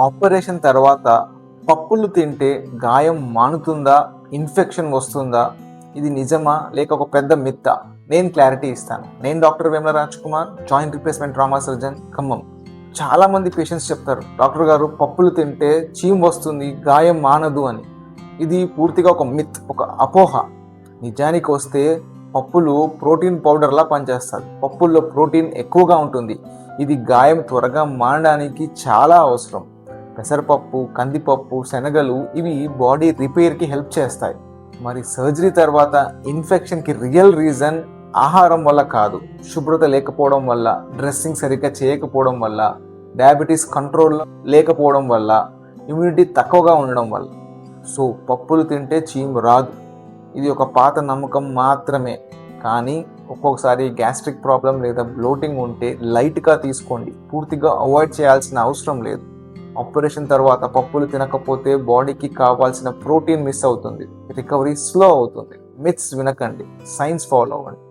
Operation తర్వాత పప్పులు తింటే గాయం మానుతుందా, ఇన్ఫెక్షన్ వస్తుందా, ఇది నిజమా లేక ఒక పెద్ద మిత్తా? నేను క్లారిటీ ఇస్తాను. నేను doctor Vemula Raj Kumar, joint replacement trauma surgeon, Khammam. చాలా మంది పేషెంట్స్ చెప్తారు, డాక్టర్ గారు పప్పులు తింటే చీమ్ వస్తుంది, గాయం మానదు అని. ఇది పూర్తిగా ఒక మిత్, ఒక అపోహ. నిజానికి వస్తే పప్పులు ప్రోటీన్ పౌడర్లా పనిచేస్తుంది. పప్పుల్లో ప్రోటీన్ ఎక్కువగా ఉంటుంది. ఇది గాయం త్వరగా మానడానికి చాలా అవసరం. పెసరపప్పు, కందిపప్పు, శనగలు ఇవి బాడీ రిపేర్కి హెల్ప్ చేస్తాయి. మరి సర్జరీ తర్వాత ఇన్ఫెక్షన్కి రియల్ రీజన్ ఆహారం వల్ల కాదు, శుభ్రత లేకపోవడం వల్ల, డ్రెస్సింగ్ సరిగ్గా చేయకపోవడం వల్ల, డయాబెటీస్ కంట్రోల్ లేకపోవడం వల్ల, ఇమ్యూనిటీ తక్కువగా ఉండడం వల్ల. సో పప్పులు తింటే చీము రాదు. ఇది ఒక పాత నమ్మకం మాత్రమే. కానీ ఒక్కొక్కసారి గ్యాస్ట్రిక్ ప్రాబ్లం లేదా బ్లోటింగ్ ఉంటే లైట్గా తీసుకోండి, పూర్తిగా అవాయిడ్ చేయాల్సిన అవసరం లేదు. ఆపరేషన్ తర్వాత పప్పులు తినకపోతే బాడీకి కావాల్సిన ప్రోటీన్ మిస్ అవుతుంది, రికవరీ స్లో అవుతుంది. మిత్స్ వినకండి, సైన్స్ ఫాలో అవ్వండి.